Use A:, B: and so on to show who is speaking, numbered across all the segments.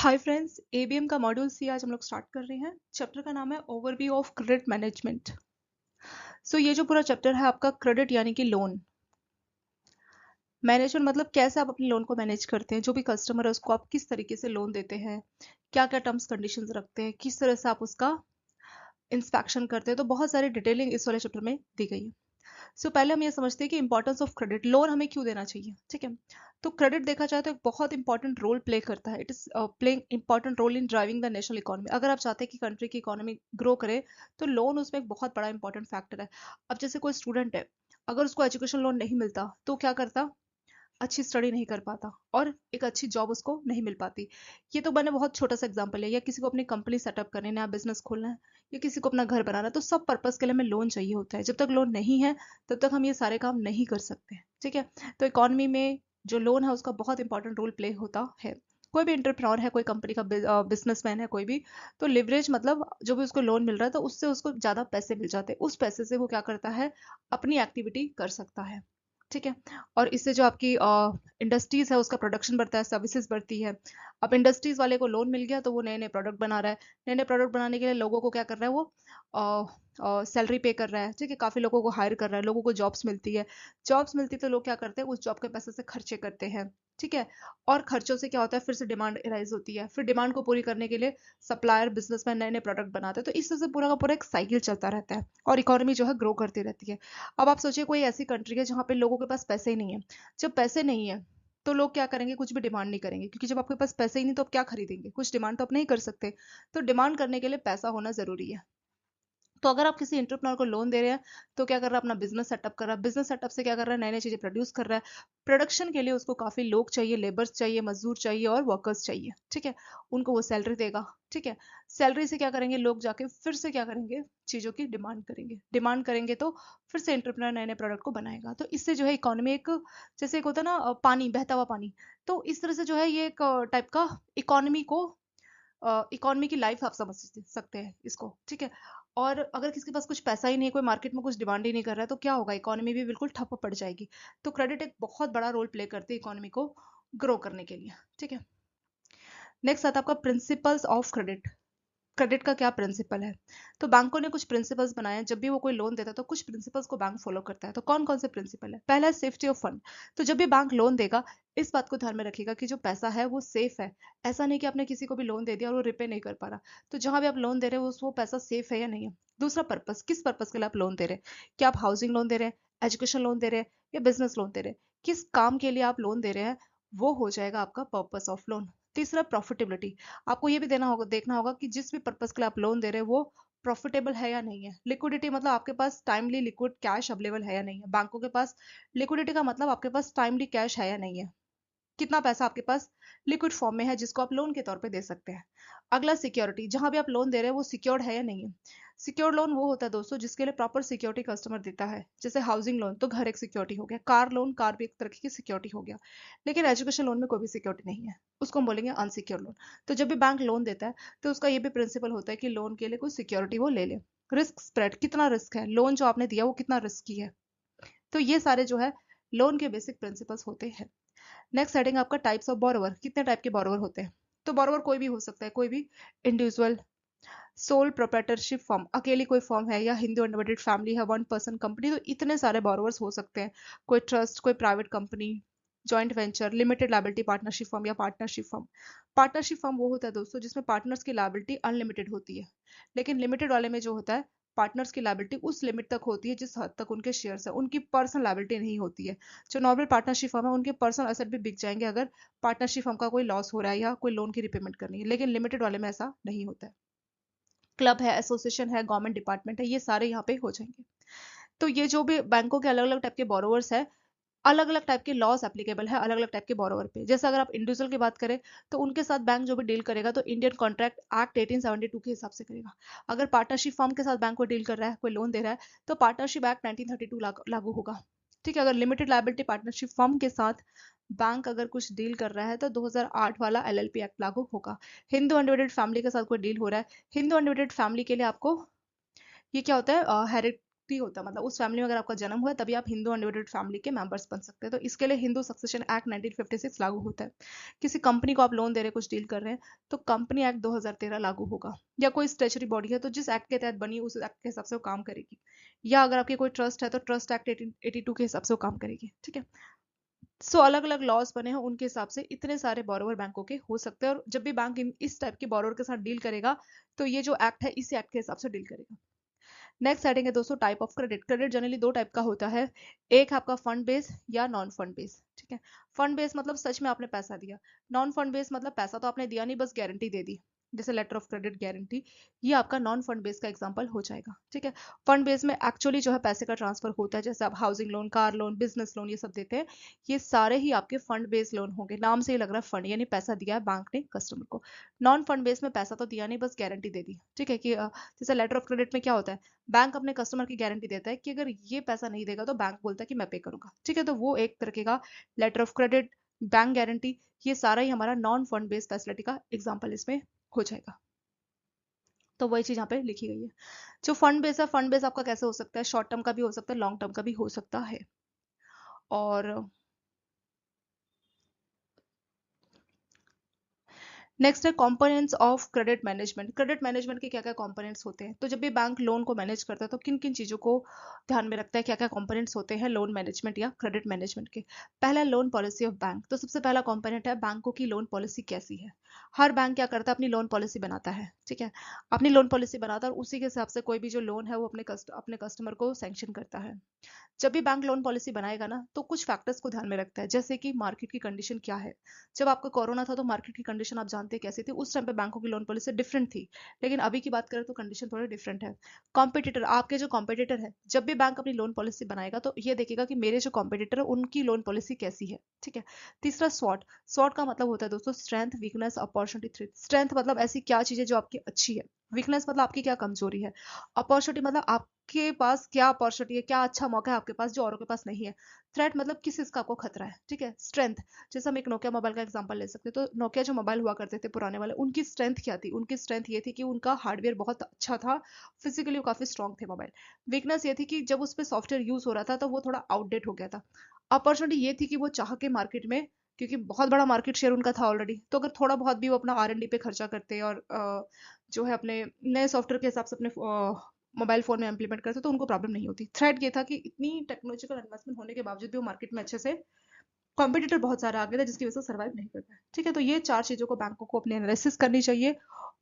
A: Hi friends, ABM का module सी आज हम लोग स्टार्ट कर रहे हैं। चैप्टर का नाम है ओवरव्यू ऑफ क्रेडिट मैनेजमेंट। सो ये जो पूरा चैप्टर है आपका क्रेडिट यानी कि लोन मैनेजमेंट, मतलब कैसे आप अपने लोन को मैनेज करते हैं। जो भी कस्टमर है उसको आप किस तरीके से लोन देते हैं, क्या क्या टर्म्स कंडीशंस रखते हैं, किस तरह से आप उसका इंस्पेक्शन करते हैं। तो बहुत सारी डिटेलिंग इस वाले चैप्टर में दी गई है। सो पहले हम ये समझते हैं कि इंपॉर्टेंस ऑफ क्रेडिट, लोन हमें क्यों देना चाहिए। ठीक है, तो क्रेडिट देखा जाए तो एक बहुत इंपॉर्टेंट रोल प्ले करता है। It is playing important role in driving the national economy. अगर आप चाहते हैं कि कंट्री की इकोनॉमी ग्रो करे तो लोन उसमें एक बहुत बड़ा इंपॉर्टेंट फैक्टर है। अब जैसे कोई स्टूडेंट है, अगर उसको एजुकेशन लोन नहीं मिलता तो क्या करता, अच्छी स्टडी नहीं कर पाता और एक अच्छी जॉब उसको नहीं मिल पाती। ये तो मैंने बहुत छोटा सा एग्जांपल है। या किसी को अपनी कंपनी सेटअप करनी है, नया बिजनेस खोलना है, या किसी को अपना घर बनाना है, तो सब पर्पस के लिए हमें लोन चाहिए होता है। जब तक लोन नहीं है तब तक हम ये सारे काम नहीं कर सकते। ठीक है, तो इकोनॉमी में जो लोन है उसका बहुत इंपॉर्टेंट रोल प्ले होता है। कोई भी एंटरप्रेन्योर है, कोई कंपनी का बिजनेसमैन है कोई भी, तो लिवरेज मतलब जो भी उसको लोन मिल रहा है तो उससे उसको ज्यादा पैसे मिल जाते हैं। उस पैसे से वो क्या करता है, अपनी एक्टिविटी कर सकता है। ठीक है, और इससे जो आपकी इंडस्ट्रीज है उसका प्रोडक्शन बढ़ता है, सर्विसेज बढ़ती है। अब इंडस्ट्रीज वाले को लोन मिल गया तो वो नए नए प्रोडक्ट बना रहा है। नए नए प्रोडक्ट बनाने के लिए लोगों को क्या कर रहा है, वो सैलरी पे कर रहा है। ठीक है, काफी लोगों को हायर कर रहा है, लोगों को जॉब्स मिलती है। जॉब्स मिलती है तो लोग क्या करते हैं, उस जॉब के पैसे से खर्चे करते हैं। ठीक है, और खर्चों से क्या होता है, फिर से डिमांड राइज होती है। फिर डिमांड को पूरी करने के लिए सप्लायर बिजनेसमैन नए नए प्रोडक्ट बनाते हैं। तो इस तरह से पूरा का पूरा एक साइकिल चलता रहता है और इकोनॉमी जो है ग्रो करती रहती है। अब आप सोचिए कोई ऐसी कंट्री है जहाँ पे लोगों के पास पैसे ही नहीं है। जब पैसे नहीं है तो लोग क्या करेंगे, कुछ भी डिमांड नहीं करेंगे, क्योंकि जब आपके पास पैसे ही नहीं तो आप क्या खरीदेंगे, कुछ डिमांड तो आप नहीं कर सकते। तो डिमांड करने के लिए पैसा होना जरूरी है। तो अगर आप किसी एंटरप्रेन्योर को लोन दे रहे हैं तो क्या कर रहा है, अपना बिजनेस सेटअप कर रहा है। बिजनेस सेटअप से क्या कर रहा है, नई नई चीजें प्रोड्यूस कर रहा है। प्रोडक्शन के लिए उसको काफी लोग चाहिए, लेबर्स चाहिए, मजदूर चाहिए और वर्कर्स चाहिए। ठीक है, उनको वो सैलरी देगा। ठीक है, सैलरी से क्या करेंगे, लोग जाके फिर से क्या करेंगे, चीजों की डिमांड करेंगे। डिमांड करेंगे तो फिर से एंटरप्रेन्योर नए नए प्रोडक्ट को बनाएगा। तो इससे जो है इकोनॉमी एक, जैसे एक होता है ना पानी, बहता हुआ पानी। तो इस तरह से जो है ये एक टाइप का इकोनॉमी को, इकोनॉमी की लाइफ आप समझ सकते हैं इसको। ठीक है, और अगर किसी के पास कुछ पैसा ही नहीं है, कोई मार्केट में कुछ डिमांड ही नहीं कर रहा है, तो क्या होगा, इकोनॉमी भी बिल्कुल ठप पड़ जाएगी। तो क्रेडिट एक बहुत बड़ा रोल प्ले करती है इकोनॉमी को ग्रो करने के लिए। ठीक है, नेक्स्ट आता है आपका प्रिंसिपल्स ऑफ क्रेडिट। क्रेडिट का क्या प्रिंसिपल है। तो बैंकों ने कुछ प्रिंसिपल्स बनाए हैं। जब भी वो कोई लोन देता है तो कुछ प्रिंसिपल्स को बैंक फॉलो करता है। तो कौन कौन से प्रिंसिपल है, पहला है सेफ्टी ऑफ फंड। तो जब भी बैंक लोन देगा, इस बात को ध्यान में रखिएगा कि जो पैसा है वो सेफ है। ऐसा नहीं कि आपने किसी को भी लोन दे दिया और वो रिपे नहीं कर पा रहा। तो जहां भी आप लोन दे रहे हो वो पैसा सेफ है या नहीं है। दूसरा पर्पस, किस पर्पस के लिए आप लोन दे रहे हैं। क्या आप हाउसिंग लोन दे रहे हैं, एजुकेशन लोन दे रहे हैं, या बिजनेस लोन दे रहे हैं, किस काम के लिए आप लोन दे रहे हैं, वो हो जाएगा आपका पर्पस ऑफ लोन। तीसरा प्रॉफिटेबिलिटी। आपको ये भी देना होगा, देखना होगा कि जिस भी पर्पस के लिए आप लोन दे रहे हैं वो प्रॉफिटेबल है या नहीं है। लिक्विडिटी मतलब आपके पास टाइमली लिक्विड कैश अवेलेबल है या नहीं है। बैंकों के पास लिक्विडिटी का मतलब आपके पास टाइमली कैश है या नहीं है, कितना पैसा आपके पास लिक्विड फॉर्म में है जिसको आप लोन के तौर पे दे सकते हैं। अगला सिक्योरिटी, जहां भी आप लोन दे रहे हैं वो सिक्योर्ड है या नहीं है। सिक्योर्ड लोन वो होता है दोस्तों जिसके लिए प्रॉपर सिक्योरिटी कस्टमर देता है। जैसे हाउसिंग लोन तो घर एक सिक्योरिटी हो गया, कार लोन कार भी एक तरह की सिक्योरिटी हो गया। लेकिन एजुकेशन लोन में कोई भी सिक्योरिटी नहीं है, उसको हम बोलेंगे अनसिक्योर्ड लोन। तो जब भी बैंक लोन देता है तो उसका ये भी प्रिंसिपल होता है कि लोन के लिए कोई सिक्योरिटी वो ले ले। रिस्क स्प्रेड, कितना रिस्क है, लोन जो आपने दिया वो कितना रिस्की है। तो ये सारे जो है लोन के बेसिक प्रिंसिपल्स होते हैं। नेक्स्ट हेडिंग आपका टाइप्स ऑफ बोरोवर, कितने टाइप के बोरोवर होते हैं। तो बोरोवर कोई भी हो सकता है, कोई भी इंडिविजुअल, सोल प्रोप्राइटरशिप फर्म, अकेली कोई फर्म है, या हिंदू अनडिवाइडेड फैमिली है, वन पर्सन कंपनी, तो इतने सारे बोरोवर्स हो सकते हैं। कोई ट्रस्ट, कोई private company, joint venture, limited liability partnership firm या पार्टनरशिप फर्म। पार्टनरशिप फर्म वो होता है दोस्तों जिसमें पार्टनर्स की लायबिलिटी अनलिमिटेड होती है। लेकिन लिमिटेड वाले में जो होता है, पार्टनर्स की लायबिलिटी उस लिमिट तक होती है जिस हद तक उनके शेयर्स है, उनकी पर्सनल लायबिलिटी नहीं होती है। जो नॉर्मल पार्टनरशिप फर्म है उनके पर्सनल एसेट भी बिक जाएंगे अगर पार्टनरशिप फर्म का कोई लॉस हो रहा है या कोई लोन की रिपेमेंट करनी है। लेकिन लिमिटेड वाले में ऐसा नहीं होता है। क्लब है, एसोसिएशन है, गवर्नमेंट डिपार्टमेंट है, ये सारे यहाँ पे हो जाएंगे। तो ये जो भी बैंकों के अलग अलग टाइप के बोरोवर्स है, अलग अलग टाइप के लॉस एप्लीकेबल है अलग अलग टाइप के बोरोवर पे। जैसे अगर आप इंडिविजुअल की बात करें तो उनके साथ बैंक जो भी डील करेगा तो इंडियन कॉन्ट्रैक्ट एक्ट 1872 के हिसाब से करेगा। अगर पार्टनरशिप फर्म के साथ बैंक को डील कर रहा है, कोई लोन दे रहा है, तो पार्टनरशिप एक्ट 1932 लागू होगा। ठीक है, अगर लिमिटेड लायबिलिटी पार्टनरशिप फर्म के साथ बैंक अगर कुछ डील कर रहा है तो 2008 वाला एलएलपी एक्ट लागू होगा। हिंदू अनडिवाइडेड फैमिली के साथ कोई डील हो रहा है, हिंदू अनडिवाइडेड फैमिली के लिए आपको, ये क्या होता है, व्यक्ति होता है, मतलब उस फैमिली में अगर आपका जन्म हुआ है तभी आप हिंदू अनडिवाइडेड फैमिली के मेंबर्स बन सकते हैं। तो इसके लिए हिंदू सक्सेशन एक्ट 1956 लागू होता है। किसी कंपनी को आप लोन दे रहे हैं, कुछ डील कर रहे हैं, तो कंपनी एक्ट 2013 लागू होगा। या कोई स्टेचुरी बॉडी है तो जिस एक्ट के तहत बनी उस एक्ट के हिसाब से वो काम करेगी। या अगर आपकी कोई ट्रस्ट है तो ट्रस्ट एक्ट 1882 के हिसाब से वो काम करेगी। ठीक है, सो अलग अलग लॉज बने हैं, उनके हिसाब से इतने सारे बोरोवर बैंकों के हो सकते हैं। और जब भी बैंक इस टाइप के बोरोवर के साथ डील करेगा तो ये जो एक्ट है इसी एक्ट के हिसाब से डील करेगा। नेक्स्ट हेडिंग है दोस्तों type of credit. Credit generally दो टाइप का होता है, एक है आपका फंड बेस या नॉन फंड बेस। ठीक है, फंड बेस मतलब सच में आपने पैसा दिया, नॉन फंड बेस मतलब पैसा तो आपने दिया नहीं, बस गारंटी दे दी, जैसे लेटर ऑफ क्रेडिट गारंटी। ये आपका नॉन फंड बेस का एग्जांपल हो जाएगा। ठीक है, फंड बेस में एक्चुअली जो है पैसे का ट्रांसफर होता है, जैसे आप housing loan, car loan, business loan ये सब देते हैं, ये सारे ही आपके फंड बेस लोन होंगे। नाम से ही लग रहा है फंड, यानी पैसा दिया है बैंक ने कस्टमर को। नॉन फंड बेस में पैसा तो दिया नहीं, बस गारंटी दे दी। ठीक है, कि जैसे लेटर ऑफ क्रेडिट में क्या होता है, बैंक अपने कस्टमर की गारंटी देता है कि अगर ये पैसा नहीं देगा तो बैंक बोलता है कि मैं पे करूंगा। ठीक है, तो वो एक तरीके का letter of credit, bank guarantee, ये सारा ही हमारा नॉन फंड बेस्ड फैसिलिटी का एग्जांपल इसमें हो जाएगा। तो वही चीज यहाँ पे लिखी गई है। जो फंड बेस है, फंड बेस आपका कैसे हो सकता है, शॉर्ट टर्म का भी हो सकता है, लॉन्ग टर्म का भी हो सकता है। और नेक्स्ट है components of credit management. Credit management के क्या क्या कंपोनेंट्स होते हैं, तो जब भी बैंक लोन को मैनेज करता है तो किन किन चीज़ों को ध्यान में रखता है, क्या क्या कंपोनेंट्स होते हैं लोन मैनेजमेंट या क्रेडिट मैनेजमेंट के। पहला लोन पॉलिसी ऑफ बैंक। तो सबसे पहला कंपोनेंट है बैंकों की लोन पॉलिसी कैसी है। हर बैंक क्या करता है, अपनी लोन पॉलिसी बनाता है। ठीक है, अपनी लोन पॉलिसी बनाता है और उसी के हिसाब से कोई भी जो लोन है वो अपने कस्टमर को सैंक्शन करता है। जब भी बैंक लोन पॉलिसी बनाएगा ना तो कुछ फैक्टर्स को ध्यान में रखता है, जैसे कि मार्केट की कंडीशन क्या है। जब आपका कोरोना था तो मार्केट की कंडीशन आप जानते हैं कैसी थी, उस टाइम पे बैंकों की लोन पॉलिसी डिफरेंट थी। लेकिन अभी की बात करें तो कंडीशन थोड़ी डिफरेंट है। कॉम्पिटिटर, आपके जो कॉम्पिटिटर है, जब भी बैंक अपनी लोन पॉलिसी बनाएगा तो ये देखेगा कि मेरे जो कॉम्पिटिटर है उनकी लोन पॉलिसी कैसी है। ठीक है, तीसरा स्वॉट। स्वॉट का मतलब होता है दोस्तों strength, weakness, opportunity, threat. Strength मतलब ऐसी क्या चीज है जो आपकी अच्छी है, वीकनेस मतलब आपकी क्या कमजोरी है, अपॉर्चुनिटी मतलब आपके पास क्या अपॉर्चुनिटी है, क्या अच्छा मौका है आपके पास जो औरों के पास नहीं है, थ्रेट मतलब किस चीज का आपको खतरा है। ठीक है, स्ट्रेंथ, जैसे हम एक नोकिया मोबाइल का एग्जांपल ले सकते हैं, तो नोकिया जो मोबाइल हुआ करते थे पुराने वाले, उनकी स्ट्रेंथ क्या थी, उनकी स्ट्रेंथ ये थी कि उनका हार्डवेयर बहुत अच्छा था, फिजिकली वो काफी स्ट्रॉन्ग थे मोबाइल। वीकनेस ये थी कि जब उस पर सॉफ्टवेयर यूज हो रहा था तो वो थोड़ा आउटडेट हो गया था। अपॉर्चुनिटी ये थी कि वो चाह के मार्केट में, क्योंकि बहुत बड़ा मार्केट शेयर उनका था ऑलरेडी, तो अगर थोड़ा बहुत भी वो अपना R&D पे खर्चा करते और जो है अपने नए सॉफ्टवेयर के हिसाब से अपने मोबाइल फोन में इंप्लीमेंट करते तो उनको प्रॉब्लम नहीं होती। थ्रेट ये था कि इतनी टेक्नोलॉजिकल एडवांसमेंट होने के बावजूद भी वो मार्केट में अच्छे से, कॉम्पिटिटर बहुत सारे आ गए थे जिसकी वजह से सर्वाइव नहीं कर पाए। ठीक है, तो ये चार चीजों को बैंकों को अपने एनालिसिस करनी चाहिए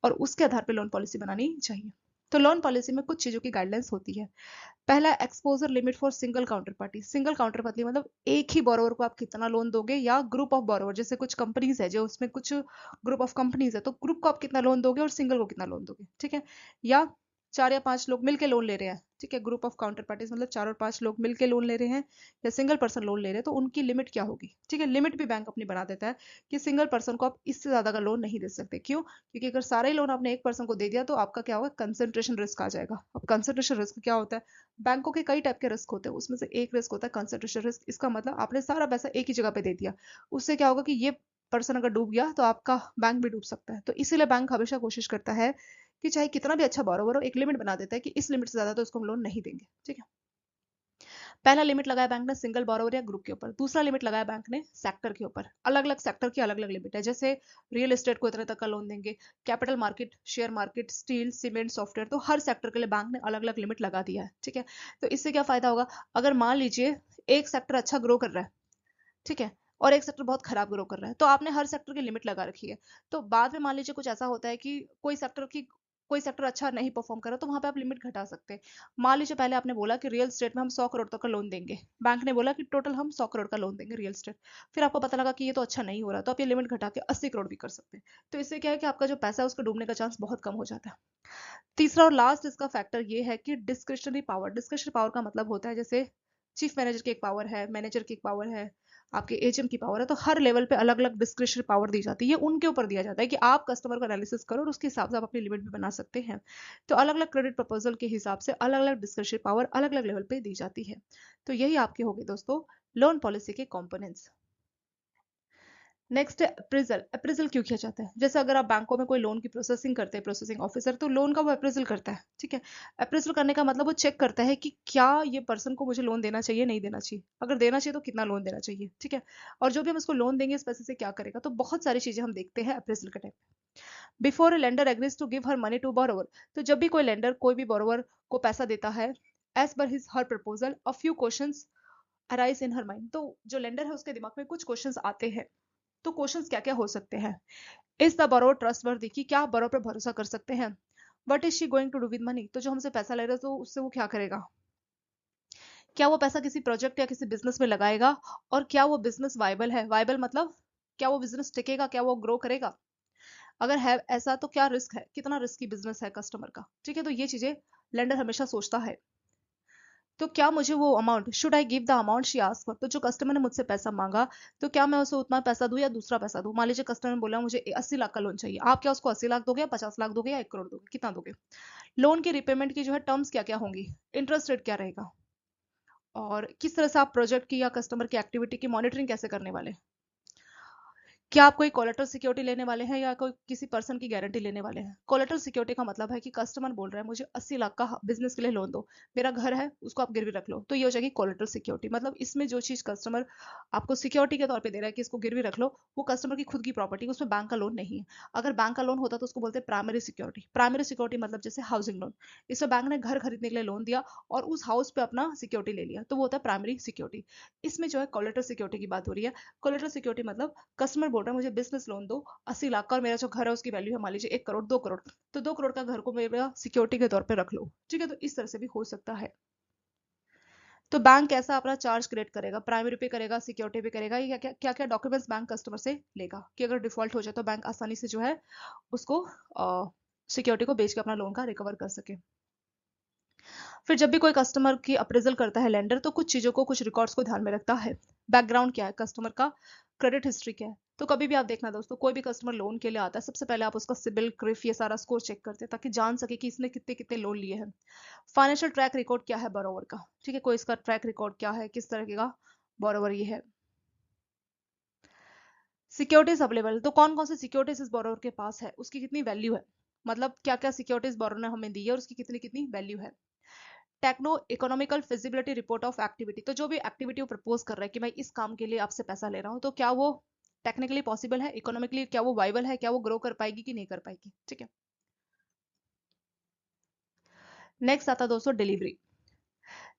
A: और उसके आधार पर लोन पॉलिसी बनानी चाहिए। तो लोन पॉलिसी में कुछ चीजों की गाइडलाइंस होती है। पहला, exposure limit for single counter party. Single counter party मतलब एक ही बोरोवर को आप कितना लोन दोगे, या ग्रुप ऑफ बोरोवर, जैसे कुछ कंपनीज है जो उसमें कुछ ग्रुप ऑफ कंपनीज है तो ग्रुप को आप कितना लोन दोगे और सिंगल को कितना लोन दोगे। ठीक है, या 4 या 5 लोग मिलके लोन ले रहे हैं। ठीक है, ग्रुप ऑफ काउंटर पार्टीज मतलब 4 और 5 लोग मिलके लोन ले रहे हैं या सिंगल पर्सन लोन ले रहे हैं, तो उनकी लिमिट क्या होगी। ठीक है, लिमिट भी बैंक अपनी बना देता है कि सिंगल पर्सन को आप इससे ज्यादा का लोन नहीं दे सकते। क्यों? क्योंकि अगर सारा ही लोन आपने एक पर्सन को दे दिया तो आपका क्या होगा, कंसंट्रेशन रिस्क आ जाएगा। अब कंसंट्रेशन रिस्क क्या होता है, बैंकों के कई टाइप के रिस्क होते हैं, उसमें से एक रिस्क होता है कंसंट्रेशन रिस्क। इसका मतलब आपने सारा पैसा एक ही जगह पे दे दिया, उससे क्या होगा कि ये पर्सन अगर डूब गया तो आपका बैंक भी डूब सकता है। तो इसीलिए बैंक हमेशा कोशिश करता है कि चाहे कितना भी अच्छा बोरोवर हो, एक लिमिट बना देता है कि इस लिमिट से ज्यादा तो उसको हम लोन नहीं देंगे। ठीक है, पहला लिमिट लगाया बैंक ने सिंगल बोरोवर या ग्रुप के ऊपर। दूसरा लिमिट लगाया बैंक ने सेक्टर के ऊपर। अलग अलग सेक्टर की अलग अलग लिमिट है, जैसे रियल एस्टेट को इतने तक का लोन देंगे, capital market, share market, steel, cement, software, तो हर सेक्टर के लिए बैंक ने अलग अलग लिमिट लगा दिया है। ठीक है, तो इससे क्या फायदा होगा, अगर मान लीजिए एक सेक्टर अच्छा ग्रो कर रहा है, ठीक है, और एक सेक्टर बहुत खराब ग्रो कर रहा है, तो आपने हर सेक्टर की लिमिट लगा रखी है। तो बाद में मान लीजिए कुछ ऐसा होता है कि कोई सेक्टर अच्छा नहीं परफॉर्म कर रहा, तो वहां पे आप लिमिट घटा सकते हैं। मान लीजिए पहले आपने बोला कि रियल स्टेट में हम 100 करोड़ तक का लोन देंगे, बैंक ने बोला कि टोटल हम 100 करोड़ का लोन देंगे रियल स्टेट। फिर आपको पता लगा कि ये तो अच्छा नहीं हो रहा, तो आप ये लिमिट घटा के 80 करोड़ भी कर सकते हैं। तो इससे क्या है कि आपका जो पैसा है उसका डूबने का चांस बहुत कम हो जाता है। तीसरा और लास्ट इसका फैक्टर ये है कि डिस्क्रिशनरी पावर। डिस्क्रिशनरी पावर का मतलब होता है जैसे चीफ मैनेजर की एक पावर है, मैनेजर की एक पावर है, आपके एचएम की पावर है, तो हर लेवल पे अलग अलग डिस्क्रिशनरी पावर दी जाती है। ये उनके ऊपर दिया जाता है कि आप कस्टमर को एनालिसिस करो और उसके हिसाब से आप अपनी लिमिट भी बना सकते हैं। तो अलग अलग क्रेडिट प्रपोजल के हिसाब से अलग अलग डिस्क्रिशनरी पावर अलग अलग लेवल पे दी जाती है। तो यही आपके हो गए दोस्तों लोन पॉलिसी के कॉम्पोनेंट्स। नेक्स्ट है अप्रेजल। अप्रेजल क्यों किया जाता है? जैसे अगर आप बैंकों में कोई लोन की प्रोसेसिंग करते हैं, प्रोसेसिंग ऑफिसर, तो लोन का वो अप्रेजल करता है, ठीक है। अप्रेजल करने का मतलब वो चेक करता है कि क्या ये पर्सन को मुझे लोन देना चाहिए, नहीं देना चाहिए, अगर देना चाहिए तो कितना लोन देना चाहिए, ठीक है। और जो भी हम उसको लोन देंगे इस पैसे से क्या करेगा, तो बहुत सारी चीजें हम देखते हैं अप्रेजल के time. Before a lender agrees to give her money to borrower, तो जब भी कोई लेंडर कोई भी बोरोवर को पैसा देता है, as per his her proposal a few questions arise in her mind, तो जो लेंडर है उसके दिमाग में कुछ क्वेश्चंस आते हैं। तो क्वेश्चंस क्या क्या हो सकते हैं? इज द बोरोवर ट्रस्टवर्दी, कि क्या आप बोरोवर पे भरोसा कर सकते हैं? What is she going to do with money, तो जो हमसे पैसा ले रहा है तो उससे वो क्या करेगा? क्या वो पैसा किसी प्रोजेक्ट या किसी बिजनेस में लगाएगा? और क्या वो बिजनेस वाइबल है? वाइबल मतलब क्या वो बिजनेस टिकेगा, क्या वो ग्रो करेगा? अगर है ऐसा तो क्या रिस्क है, कितना रिस्की बिजनेस है कस्टमर का, ठीक है। तो ये चीजें लेंडर हमेशा सोचता है। तो क्या मुझे वो amount, should I give the amount she ask for, तो जो कस्टमर ने मुझसे पैसा मांगा, तो क्या मैं उसे उतना पैसा दूं या दूसरा पैसा दूं? मान लीजिए कस्टमर ने बोला मुझे 80 लाख का लोन चाहिए, आप क्या उसको 80 लाख दोगे या 50 लाख दोगे या 1 करोड़ दोगे, कितना दोगे? लोन की रिपेमेंट की जो है टर्म्स क्या क्या होंगी, इंटरेस्ट रेट क्या रहेगा, और किस तरह से आप प्रोजेक्ट की या कस्टमर की एक्टिविटी की मॉनिटरिंग कैसे करने वाले? क्या आप कोई कोलेटरल सिक्योरिटी लेने वाले हैं या कोई किसी पर्सन की गारंटी लेने वाले हैं? कोलेटरल सिक्योरिटी का मतलब है कि कस्टमर बोल रहा है मुझे 80 लाख का बिजनेस के लिए लोन दो, मेरा घर है उसको आप गिरवी रख लो, तो ये हो जाएगी कोलेटरल सिक्योरिटी। मतलब इसमें जो चीज कस्टमर आपको सिक्योरिटी के तौर पे दे रहा है कि इसको गिरवी रख लो, वो कस्टमर की खुद की प्रॉपर्टी, उसमें बैंक का लोन नहीं है। अगर बैंक का लोन होता तो उसको बोलते हैं प्राइमरी सिक्योरिटी। प्राइमरी सिक्योरिटी मतलब जैसे हाउसिंग लोन, इसमें बैंक ने घर खरीदने के लिए लोन दिया और उस हाउस पे अपना सिक्योरिटी ले लिया, तो वो होता है प्राइमरी सिक्योरिटी। इसमें जो है कोलेटरल सिक्योरिटी की बात हो रही है। कोलेटरल सिक्योरिटी मतलब कस्टमर बोल रहा है मुझे बिजनेस लोन दो 80 लाख का, और मेरा जो घर है उसकी वैल्यू है मान लीजिए 1 करोड़ 2 करोड़, तो 2 करोड़ का घर को मेरा सिक्योरिटी के तौर पे रख लो, ठीक है। तो इस तरह से भी हो सकता है। तो बैंक कैसा अपना चार्ज क्रिएट करेगा, प्राइमरी पे करेगा, सिक्योरिटी पे करेगा, ये क्या क्या डॉक्यूमेंट्स बैंक कस्टमर से लेगा कि अगर डिफॉल्ट हो जाए तो बैंक आसानी से जो है उसको सिक्योरिटी को बेच के अपना लोन का रिकवर कर सके। फिर जब भी कोई कस्टमर की अप्रेजल करता है लेंडर, तो कुछ चीजों को, कुछ रिकॉर्ड्स को ध्यान में रखता है। बैकग्राउंड क्या है कस्टमर का, क्रेडिट हिस्ट्री क्या है। तो कभी भी आप देखना दोस्तों, कोई भी कस्टमर लोन के लिए आता है, सबसे पहले आप उसका सिबिल, क्रिफ, ये सारा स्कोर चेक करते हैं ताकि जान सके कि इसने कितने कितने लोन लिए हैं। फाइनेंशियल ट्रैक रिकॉर्ड क्या है बोरोवर का, ठीक है, कोई इसका ट्रैक रिकॉर्ड क्या है, किस तरह का बोरोवर ये है। सिक्योरिटीज अवेलेबल, तो कौन कौन सी सिक्योरिटीज इस बोरोवर के पास है, उसकी कितनी वैल्यू है, मतलब क्या क्या सिक्योरिटीज बोरोवर ने हमें दी है और उसकी कितनी कितनी वैल्यू है। Techno economical feasibility report of activity, तो जो भी एक्टिविटी वो प्रपोज कर रहा है कि मैं इस काम के लिए आपसे पैसा ले रहा हूँ, तो क्या वो टेक्निकली पॉसिबल है, इकोनॉमिकली क्या वो वाइबल है, क्या वो ग्रो कर पाएगी कि नहीं कर पाएगी, ठीक है। नेक्स्ट आता दोस्तों डिलीवरी।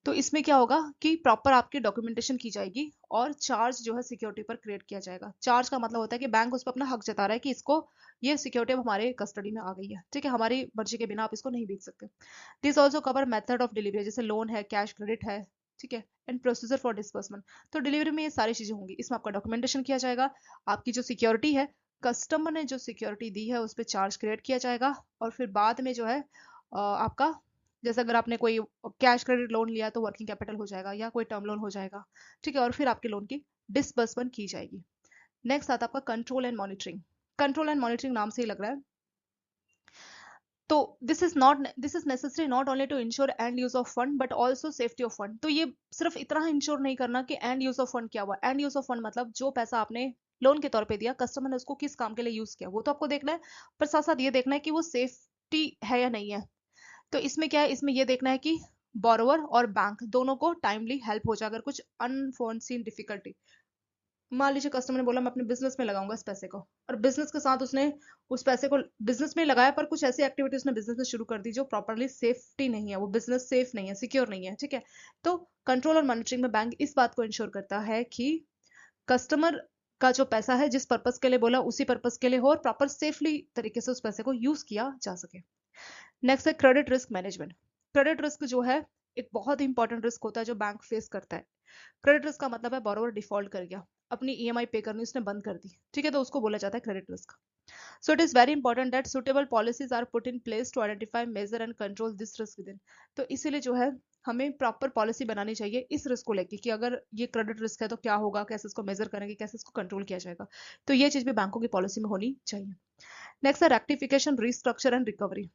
A: तो इसमें क्या होगा कि प्रॉपर आपकी डॉक्यूमेंटेशन की जाएगी और चार्ज जो है सिक्योरिटी पर क्रिएट किया जाएगा। चार्ज का मतलब होता है कि बैंक उस पर अपना हक जता रहा है कि इसको, ये सिक्योरिटी अब हमारे कस्टडी में आ गई है, ठीक है, हमारी मर्जी के बिना आप इसको नहीं बेच सकते। This also cover method of delivery, जैसे लोन है, कैश क्रेडिट है, ठीक है, एंड प्रोसीजर फॉर डिस्बर्समेंट। तो डिलीवरी में ये सारी चीजें होंगी, इसमें आपका डॉक्यूमेंटेशन किया जाएगा, आपकी जो सिक्योरिटी है, कस्टमर ने जो सिक्योरिटी दी है उस पर चार्ज क्रिएट किया जाएगा, और फिर बाद में जो है आपका, जैसे अगर आपने कोई कैश क्रेडिट लोन लिया तो वर्किंग कैपिटल हो जाएगा या कोई टर्म लोन हो जाएगा, ठीक है, और फिर आपके लोन की डिसबर्समेंट की जाएगी। नेक्स्ट आता है आपका control and monitoring. Control and monitoring नाम से ही लग रहा है। तो this is necessary not only to ensure end use of fund but also safety of fund. तो ये सिर्फ इतना इंश्योर नहीं करना कि एंड यूज ऑफ फंड क्या हुआ, एंड यूज ऑफ फंड मतलब जो पैसा आपने लोन के तौर पे दिया, कस्टमर ने उसको किस काम के लिए यूज किया वो तो आपको देखना है, पर साथ साथ ये देखना है कि वो सेफ्टी है या नहीं है। तो इसमें क्या है, इसमें ये देखना है कि बोरोवर और बैंक दोनों को टाइमली हेल्प हो जाए अगर कुछ अनफोर्सिन डिफिकल्टी। मान लीजिए कस्टमर ने बोला मैं अपने बिजनेस में लगाऊंगा इस पैसे को, और बिजनेस के साथ उसने उस पैसे को बिजनेस में लगाया, पर कुछ ऐसी एक्टिविटी उसने बिजनेस में शुरू कर दी जो प्रॉपरली सेफ्टी नहीं है, वो बिजनेस सेफ नहीं है, सिक्योर नहीं है, ठीक है। तो कंट्रोल और मॉनिटरिंग में बैंक इस बात को इंश्योर करता है कि कस्टमर का जो पैसा है जिस पर्पज के लिए बोला उसी पर्पज के लिए हो और प्रॉपर सेफली तरीके से उस पैसे को यूज किया जा सके। नेक्स्ट है credit risk management. Credit risk जो है एक बहुत ही इंपॉर्टेंट रिस्क होता है जो बैंक फेस करता है। क्रेडिट रिस्क का मतलब है बोरोवर डिफॉल्ट कर गया, अपनी ईएमआई पे करनी उसने बंद कर दी, ठीक है, तो उसको बोला जाता है credit risk. So it is very important that suitable policies are put in place to identify measure and control this risk within. तो इसीलिए जो है हमें प्रॉपर पॉलिसी बनानी चाहिए इस रिस्क को लेके कि अगर ये क्रेडिट रिस्क है तो क्या होगा, कैसे इसको मेजर करेंगे, कैसे इसको कंट्रोल किया जाएगा। तो ये चीज भी बैंकों की पॉलिसी में होनी चाहिए। नेक्स्ट है रेक्टिफिकेशन, रिस्ट्रक्चर एंड रिकवरी।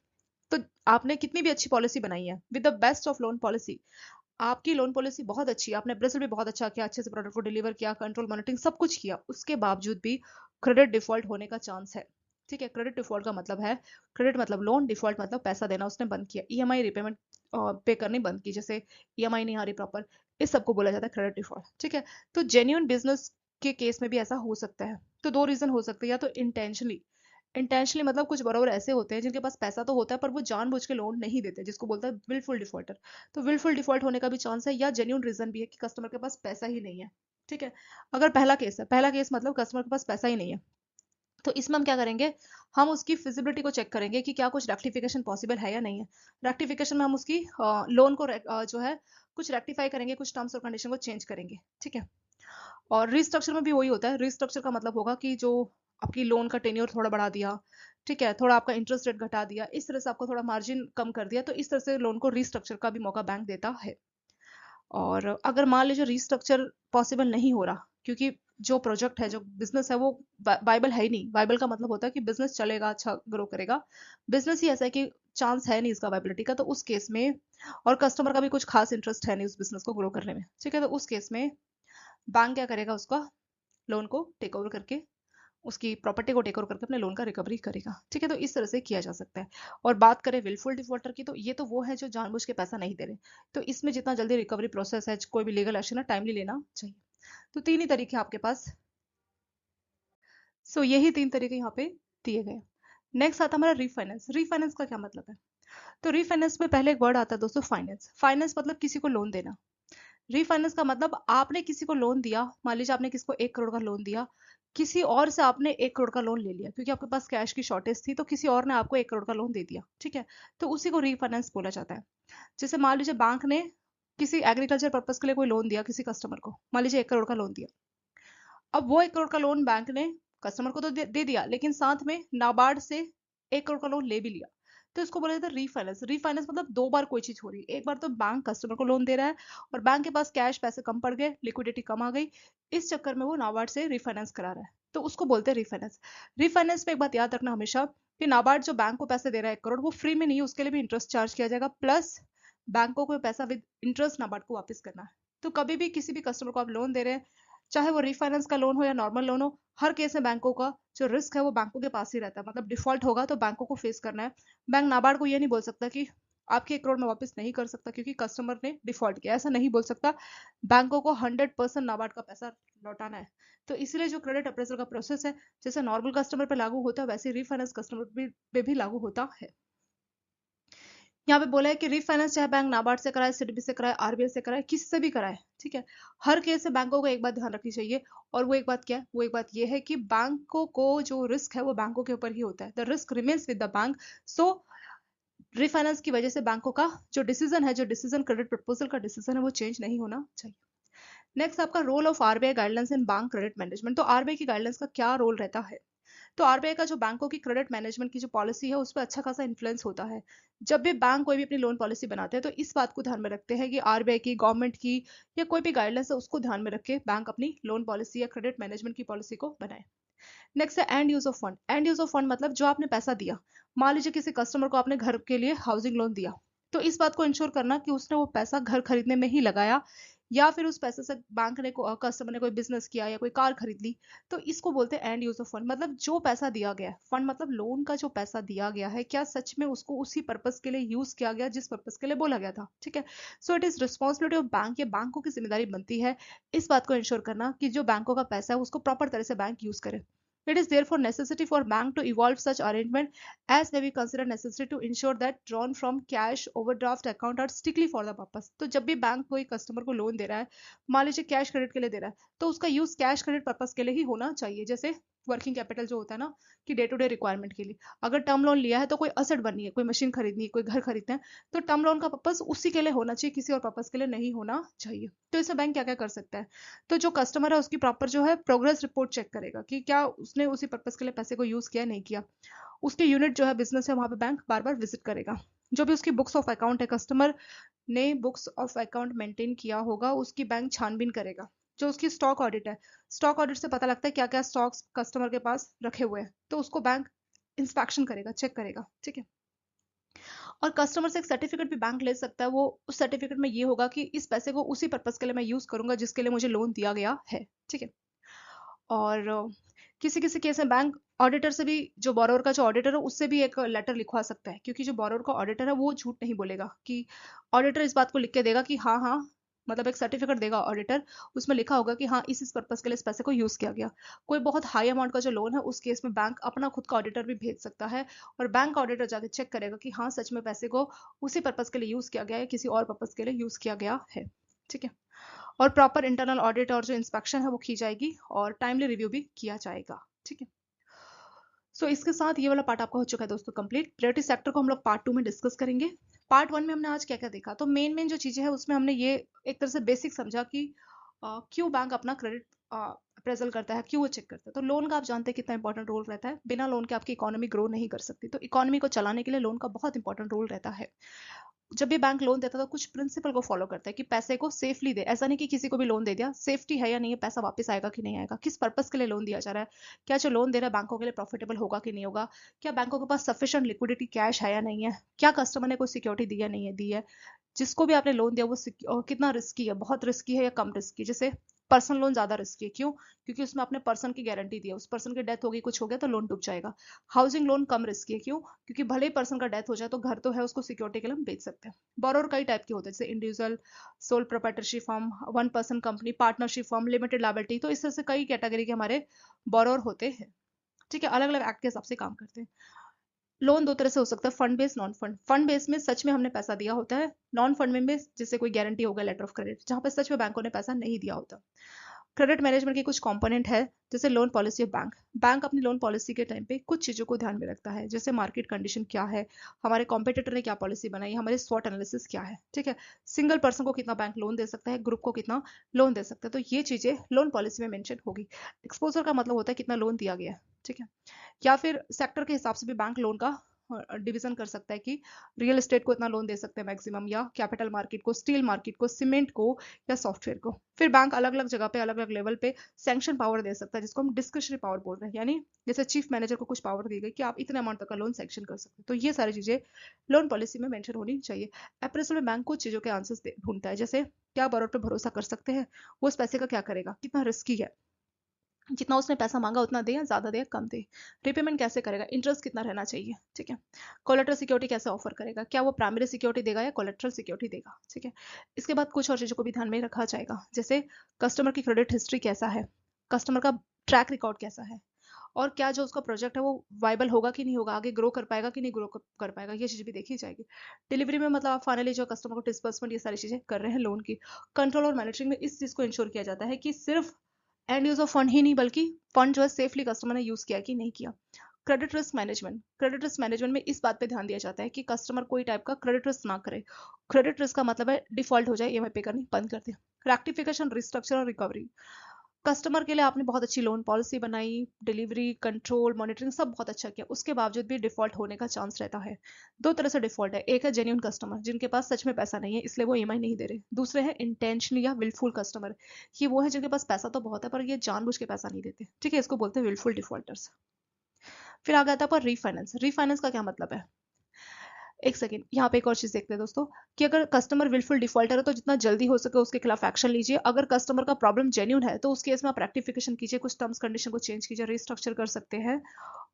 A: तो आपने कितनी भी अच्छी पॉलिसी बनाई है with the best of loan policy, आपकी लोन पॉलिसी बहुत अच्छी है, आपने अप्रेजल भी बहुत अच्छा किया, अच्छे से प्रोडक्ट को डिलीवर किया, कंट्रोल मॉनिटरिंग सब कुछ किया, उसके बावजूद भी क्रेडिट डिफॉल्ट होने का चांस है। ठीक है, क्रेडिट डिफॉल्ट का मतलब है, क्रेडिट मतलब लोन, डिफॉल्ट मतलब पैसा देना उसने बंद किया, ईएमआई रिपेमेंट पे करनी बंद की, जैसे ईएमआई नहीं आ रही प्रॉपर, इस सबको बोला जाता है क्रेडिट डिफॉल्ट। ठीक है, तो जेन्युइन बिजनेस के केस में भी ऐसा हो सकता है। तो दो रीजन हो सकते हैं, या तो इंटेंशनली, इंटेंशनली मतलब कुछ बरोबर ऐसे होते हैं जिनके पास पैसा तो होता है पर वो जानबूझ के लोन नहीं देते, जिसको बोलता है विलफुल डिफॉल्टर। तो विलफुल डिफॉल्ट होने का भी चांस है, या जेन्युइन रीजन भी है कि कस्टमर के पास पैसा ही नहीं है। ठीक है, अगर पहला केस है, पहला केस मतलब कस्टमर के पास पैसा ही नहीं है, तो इसमें हम क्या करेंगे, हम उसकी फिजिबिलिटी को चेक करेंगे कि क्या कुछ रेक्टिफिकेशन पॉसिबल है या नहीं है। रेक्टिफिकेशन में हम उसकी लोन को जो है कुछ रेक्टिफाई करेंगे, कुछ टर्म्स और कंडीशन को चेंज करेंगे। ठीक है, और रिस्ट्रक्चर में भी वही होता है, रिस्ट्रक्चर का मतलब होगा कि जो आपकी लोन का टेन्योर थोड़ा बढ़ा दिया, ठीक है, थोड़ा आपका इंटरेस्ट रेट घटा दिया, इस तरह से आपको थोड़ा मार्जिन कम कर दिया, तो इस तरह से लोन को रिस्ट्रक्चर का भी मौका बैंक देता है। और अगर मान लीजिए रिस्ट्रक्चर पॉसिबल नहीं हो रहा, क्योंकि जो प्रोजेक्ट है, जो बिजनेस है, वो वाइबल है ही नहीं, वाइबल का मतलब होता है कि बिजनेस चलेगा, अच्छा ग्रो करेगा, बिजनेस ही ऐसा है कि चांस है नहीं इसका वाइबिलिटी का, तो उस केस में, और कस्टमर का भी कुछ खास इंटरेस्ट है नहीं उस बिजनेस को ग्रो करने में, ठीक है, तो उस केस में बैंक क्या करेगा, उसका लोन को टेक ओवर करके, उसकी प्रॉपर्टी को टेक ओवर करके अपने लोन का रिकवरी करेगा। ठीक है, तो इस तरह से किया जा सकता है। और बात करें विलफुल डिफॉल्टर की, तो ये तो वो है जो जानबूझ के पैसा नहीं दे रहे, तो इसमें जितना जल्दी रिकवरी प्रोसेस है, कोई भी लीगल एक्शन है, टाइमली लेना चाहिए। तो तीन ही तरीके हैं आपके पास। सो यही तीन तरीके यहाँ पे दिए गए। नेक्स्ट आता है हमारा रीफाइनेंस। रीफाइनेंस का क्या मतलब है? तो रीफाइनेंस में पहले एक वर्ड आता है दोस्तों, फाइनेंस। फाइनेंस मतलब किसी को लोन देना। रीफाइनेंस का मतलब आपने किसी को लोन दिया, मान लीजिए आपने किसी को 1 करोड़ का लोन दिया, किसी और से आपने 1 करोड़ का लोन ले लिया क्योंकि आपके पास कैश की शॉर्टेज थी, तो किसी और ने आपको 1 करोड़ का लोन दे दिया। ठीक है, तो उसी को रीफाइनेंस बोला जाता है। जैसे मान लीजिए बैंक ने किसी एग्रीकल्चर पर्पज के लिए कोई लोन दिया किसी कस्टमर को, मान लीजिए 1 करोड़ का लोन दिया। अब वो 1 करोड़ का लोन बैंक ने कस्टमर को तो दे दिया, लेकिन साथ में नाबार्ड से 1 करोड़ का लोन ले भी लिया, तो इसको बोला जाता है रीफाइनेंस। रीफाइनेंस मतलब दो बार कोई चीज हो रही है, एक बार तो बैंक कस्टमर को लोन दे रहा है और बैंक के पास कैश पैसे कम पड़ गए, लिक्विडिटी कम आ गई, इस चक्कर में वो नाबार्ड से रिफाइनेंस करा रहा है, तो उसको बोलते हैं रिफाइनेंस। रिफाइनेंस में एक बात याद रखना हमेशा, कि नाबार्ड जो बैंक को पैसे दे रहा है 1 करोड़, वो फ्री में नहीं, उसके लिए भी इंटरेस्ट चार्ज किया जाएगा, प्लस बैंकों को पैसा विद इंटरेस्ट नाबार्ड को वापस करना है। तो कभी भी किसी भी कस्टमर को आप लोन दे रहे हैं, चाहे वो रिफाइनेंस का लोन हो या नॉर्मल लोन हो, हर केस में बैंकों का जो रिस्क है वो बैंकों के पास ही रहता है, मतलब डिफॉल्ट होगा तो बैंकों को फेस करना है। बैंक नाबार्ड को ये नहीं बोल सकता कि आपके 1 करोड़ में वापस नहीं कर सकता क्योंकि कस्टमर ने डिफॉल्ट किया, ऐसा नहीं बोल सकता। बैंकों को 100% नाबार्ड का पैसा लौटाना है। तो इसलिए जो क्रेडिट अप्रेजल का प्रोसेस है, जैसे नॉर्मल कस्टमर पे लागू होता है, वैसे रिफाइनेंस कस्टमर पे भी लागू होता है। यहाँ पे बोला है कि रीफाइनेंस चाहे बैंक नाबार्ड से कराए, सिडबी से कराए, आरबीआई से कराए, किसी से भी कराए, ठीक है, हर केस से बैंकों को एक बात ध्यान रखनी चाहिए, और वो एक बात क्या है, वो एक बात ये है कि बैंकों को जो रिस्क है वो बैंकों के ऊपर ही होता है, the risk remains with the bank. So refinance की वजह से बैंकों का जो डिसीजन है, जो डिसीजन क्रेडिट प्रपोजल का डिसीजन है, वो चेंज नहीं होना चाहिए। नेक्स्ट आपका role of RBI guidelines in bank credit management. तो आरबीआई की गाइडलाइंस का क्या रोल रहता है? तो आरबीआई का जो बैंकों की क्रेडिट मैनेजमेंट की जो पॉलिसी है उस पर अच्छा खासा इन्फ्लुएंस होता है। जब भी बैंक कोई भी अपनी लोन पॉलिसी बनाते हैं तो इस बात को ध्यान में रखते हैं कि आरबीआई की, गवर्नमेंट की, या कोई भी गाइडलाइंस है उसको ध्यान में रख के बैंक अपनी लोन पॉलिसी या क्रेडिट मैनेजमेंट की पॉलिसी को बनाए। नेक्स्ट है and use of fund. And use of fund मतलब जो आपने पैसा दिया, मान लीजिए किसी कस्टमर को आपने घर के लिए हाउसिंग लोन दिया, तो इस बात को इंश्योर करना कि उसने वो पैसा घर खरीदने में ही लगाया, या फिर उस पैसे से बैंक ने, कस्टमर ने कोई बिजनेस किया या कोई कार खरीद ली, तो इसको बोलते हैं एंड यूज ऑफ फंड। मतलब जो पैसा दिया गया है, फंड मतलब लोन का जो पैसा दिया गया है, क्या सच में उसको उसी पर्पस के लिए यूज किया गया जिस पर्पस के लिए बोला गया था। ठीक है, सो it is responsibility of bank, या बैंकों की जिम्मेदारी बनती है इस बात को इंश्योर करना कि जो बैंकों का पैसा है उसको प्रॉपर तरह से बैंक यूज करे। It is therefore necessity for bank to evolve such arrangement as may be considered necessary to ensure that drawn from cash overdraft account are strictly for the purpose। तो जब भी bank कोई customer को loan दे रहा है, मान लीजिए cash credit के लिए दे रहा है, तो उसका यूज कैश क्रेडिट पर्पस के लिए ही होना चाहिए। जैसे वर्किंग कैपिटल जो होता है ना, कि डे टू डे रिक्वायरमेंट के लिए, अगर टर्म लोन लिया है तो कोई असेट बननी है, कोई मशीन खरीदनी है, कोई घर खरीदना है, तो टर्म लोन का पर्पस उसी के लिए होना चाहिए, किसी और पर्पस के लिए नहीं होना चाहिए। तो इसमें बैंक क्या क्या कर सकता है? तो जो कस्टमर है उसकी प्रॉपर जो है प्रोग्रेस रिपोर्ट चेक करेगा कि क्या उसने उसी पर्पस के लिए पैसे को यूज किया नहीं किया। उसके यूनिट जो है बिजनेस है वहां पे बैंक बार बार विजिट करेगा। जो भी उसकी बुक्स ऑफ अकाउंट है, कस्टमर ने बुक्स ऑफ अकाउंट मेंटेन किया होगा, उसकी बैंक छानबीन करेगा। जो उसकी स्टॉक ऑडिट है, स्टॉक ऑडिट से पता लगता है क्या क्या स्टॉक्स कस्टमर के पास रखे हुए हैं, तो उसको बैंक इंस्पेक्शन करेगा, चेक करेगा। ठीक है, और कस्टमर से एक सर्टिफिकेट भी बैंक ले सकता है। वो उस सर्टिफिकेट में ये होगा कि इस पैसे को उसी पर्पज के लिए मैं यूज करूंगा जिसके लिए मुझे लोन दिया गया है। ठीक है। और किसी किसी केस में बैंक ऑडिटर से भी, जो बोरोवर का जो ऑडिटर है उससे भी एक लेटर लिखवा सकता है, क्योंकि जो बोरोवर का ऑडिटर है वो झूठ नहीं बोलेगा। कि ऑडिटर इस बात को लिख के देगा कि हाँ हाँ, मतलब एक सर्टिफिकेट देगा ऑडिटर, उसमें लिखा होगा कि हाँ इस पर्पज के लिए इस पैसे को यूज किया गया। कोई बहुत हाई अमाउंट का जो लोन है उस केस में बैंक अपना खुद का ऑडिटर भी भेज सकता है, और बैंक ऑडिटर जाके चेक करेगा कि हाँ सच में पैसे को उसी पर्पज के लिए यूज किया गया है, किसी और पर्पज के लिए यूज किया गया है। ठीक है। और प्रॉपर इंटरनल ऑडिट और जो इंस्पेक्शन है वो की जाएगी, और टाइमली रिव्यू भी किया जाएगा। ठीक है। इसके साथ ये वाला पार्ट आपका हो चुका है दोस्तों कंप्लीट। प्रायोरिटी सेक्टर को हम लोग पार्ट 2 में डिस्कस करेंगे। पार्ट 1 में हमने आज क्या क्या देखा, तो मेन जो चीजें हैं उसमें हमने ये एक तरह से बेसिक समझा कि क्यों बैंक अपना क्रेडिट अप्रेजल करता है, क्यों वो चेक करता है। तो लोन का आप जानते हैं कितना इंपॉर्टेंट रोल रहता है, बिना लोन के आपकी इकोनॉमी ग्रो नहीं कर सकती। तो इकोनॉमी को चलाने के लिए लोन का बहुत इंपॉर्टेंट रोल रहता है। जब भी बैंक लोन देता है तो कुछ प्रिंसिपल को फॉलो करता है कि पैसे को सेफली दे। ऐसा नहीं कि किसी को भी लोन दे दिया, सेफ्टी है या नहीं है, पैसा वापस आएगा कि नहीं आएगा, किस पर्पस के लिए लोन दिया जा रहा है, क्या जो लोन दे रहा है बैंकों के लिए प्रॉफिटेबल होगा कि नहीं होगा, क्या बैंकों के पास सफिशिएंट लिक्विडिटी कैश है या नहीं है, क्या कस्टमर ने कोई सिक्योरिटी दी या नहीं है दी है, जिसको भी आपने लोन दिया वो कितना रिस्की है, बहुत रिस्की है या कम रिस्की। जैसे पर्सनल लोन ज्यादा रिस्की है, क्यों? क्योंकि उसमें आपने पर्सन की गारंटी दी है, उस पर्सन की डेथ होगी, कुछ हो गया तो लोन डूब जाएगा। हाउसिंग लोन कम रिस्की है, क्यों? क्योंकि भले ही पर्सन का डेथ हो जाए तो घर तो है, उसको सिक्योरिटी के लिए हम बेच सकते हैं। बोरोवर कई टाइप के होते हैं, जैसे individual, sole proprietorship firm, one person company, partnership firm, limited liability. तो इस तरह से कई कैटेगरी के हमारे बोरोवर होते हैं। ठीक है। अलग अलग एक्ट के हिसाब से काम करते हैं। लोन दो तरह से हो सकता है, fund base, non fund. Fund base में सच में हमने पैसा दिया होता है, नॉन फंड में जैसे कोई गारंटी होगा, लेटर ऑफ क्रेडिट, जहां पर सच में बैंकों ने पैसा नहीं दिया होता। क्रेडिट मैनेजमेंट की कुछ कंपोनेंट है, जैसे loan policy of bank. Bank अपनी लोन पॉलिसी के टाइम पे कुछ चीजों को ध्यान में रखता है, जैसे मार्केट कंडीशन क्या है, हमारे कॉम्पिटिटर ने क्या पॉलिसी बनाई, हमारे स्वॉट एनालिसिस क्या है। ठीक है। सिंगल पर्सन को कितना बैंक लोन दे सकता है, ग्रुप को कितना लोन दे सकता है, तो ये चीजें लोन पॉलिसी में मेंशन होगी। एक्सपोजर का मतलब होता है कितना लोन दिया गया है। ठीक है। या फिर सेक्टर के हिसाब से भी बैंक लोन का डिवीजन कर सकता है कि रियल एस्टेट को इतना लोन दे सकते हैं मैक्सिमम, या कैपिटल मार्केट को, स्टील मार्केट को, सीमेंट को, या सॉफ्टवेयर को। फिर बैंक अलग अलग जगह पे, अलग अलग लेवल पे सैंक्शन पावर दे सकता है, जिसको हम डिस्क्रिशनरी पावर बोल रहे हैं। यानी जैसे चीफ मैनेजर को कुछ पावर दी गई कि आप इतने अमाउंट तक का लोन सैंक्शन कर सकते हैं। तो ये सारी चीजें लोन पॉलिसी में मेंशन होनी चाहिए। अप्रेजल में बैंक कुछ चीजों के आंसर्स ढूंढता है, जैसे क्या बोरोवर पे भरोसा कर सकते हैं, वो उस पैसे का क्या करेगा, कितना रिस्की है, जितना उसने पैसा मांगा उतना दे या ज्यादा दे या कम दे, रिपेमेंट कैसे करेगा, इंटरेस्ट कितना रहना चाहिए। ठीक है। कोलेटरल सिक्योरिटी कैसे ऑफर करेगा, क्या वो प्राइमरी सिक्योरिटी देगा या कोलेटरल सिक्योरिटी देगा। ठीक है। इसके बाद कुछ और चीजों को भी ध्यान में रखा जाएगा, जैसे कस्टमर की क्रेडिट हिस्ट्री कैसा है, कस्टमर का ट्रैक रिकॉर्ड कैसा है, और क्या जो उसका प्रोजेक्ट है वो वाइबल होगा कि नहीं होगा, आगे ग्रो कर पाएगा कि नहीं ग्रो कर पाएगा, ये चीज भी देखी जाएगी। डिलीवरी में मतलब आप फाइनली जो कस्टमर को डिस्बर्समेंट, ये सारी चीजें कर रहे हैं लोन की। कंट्रोल और मैनेजरिंग में इस चीज को इंश्योर किया जाता है कि सिर्फ एंड यूज ऑफ फंड ही नहीं, बल्कि फंड जो है सेफली कस्टमर ने यूज किया कि नहीं किया। Credit risk management, credit risk management में इस बात पे ध्यान दिया जाता है कि कस्टमर कोई टाइप का क्रेडिट रिस्क ना करे। क्रेडिट रिस्क का मतलब है डिफॉल्ट हो जाए, ईएमआई पे करनी बंद कर दे। रेक्टिफिकेशन, रिस्ट्रक्चर और रिकवरी। कस्टमर के लिए आपने बहुत अच्छी लोन पॉलिसी बनाई, डिलीवरी, कंट्रोल, मॉनिटरिंग सब बहुत अच्छा किया, उसके बावजूद भी डिफॉल्ट होने का चांस रहता है। दो तरह से डिफॉल्ट है, एक है जेन्युइन कस्टमर जिनके पास सच में पैसा नहीं है इसलिए वो ईएमआई नहीं दे रहे। दूसरे है इंटेंशनली या विलफुल कस्टमर, ये वो है जिनके पास पैसा तो बहुत है पर ये जानबूझ के पैसा नहीं देते। ठीक है। इसको बोलते हैं विलफुल डिफॉल्टर्स। फिर आ गया था पर रीफाइनेंस। रीफाइनेंस का क्या मतलब है, एक सेकंड, यहाँ पे एक और चीज देखते हैं दोस्तों, कि अगर कस्टमर विलफुल डिफॉल्टर है तो जितना जल्दी हो सके उसके खिलाफ एक्शन लीजिए। अगर कस्टमर का प्रॉब्लम जेन्यून है तो उस केस में आप रेक्टिफिकेशन कीजिए, कुछ टर्म्स कंडीशन को चेंज कीजिए, रिस्ट्रक्चर कर सकते हैं।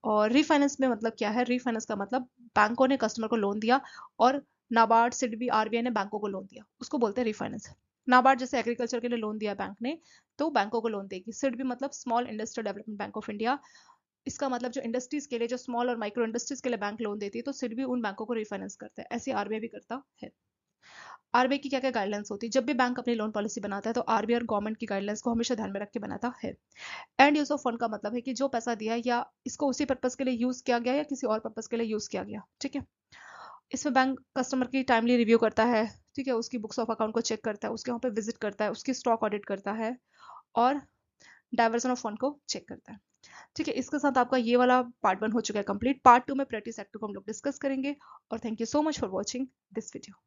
A: और रीफाइनेंस में मतलब क्या है, रीफाइनेंस का मतलब बैंकों ने कस्टमर को लोन दिया और नाबार्ड, सिडबी, आरबीआई ने बैंकों को लोन दिया, उसको बोलते हैं रीफाइनेंस। नाबार्ड जैसे एग्रीकल्चर के लिए लोन दिया बैंक ने, तो बैंकों को लोन देगी। सिडबी मतलब small industrial development bank of India, इसका मतलब जो इंडस्ट्रीज के लिए, जो स्मॉल और माइक्रो इंडस्ट्रीज के लिए बैंक लोन देती है, तो सिडबी उन बैंकों को रिफाइनेंस करता है। ऐसे आरबीआई भी करता है। आरबीआई की क्या क्या गाइडलाइंस होती है, जब भी बैंक अपनी लोन पॉलिसी बनाता है तो आरबीआई और गवर्नमेंट की गाइडलाइंस को हमेशा ध्यान में रख के बनाता है। एंड यूज ऑफ फंड का मतलब है कि जो पैसा दिया या इसको उसी पर्पज के लिए यूज किया गया या किसी और पर्पज के लिए यूज किया गया। ठीक है। इसमें बैंक कस्टमर की टाइमली रिव्यू करता है। ठीक है। उसकी बुक्स ऑफ अकाउंट को चेक करता है, उसके वहां पे विजिट करता है, उसकी स्टॉक ऑडिट करता है, और डाइवर्जन ऑफ फंड को चेक करता है। ठीक है। इसके साथ आपका ये वाला पार्ट 1 हो चुका है कंप्लीट। पार्ट 2 में प्रायोरिटी सेक्टर को हम लोग डिस्कस करेंगे। और thank you so much for watching this video.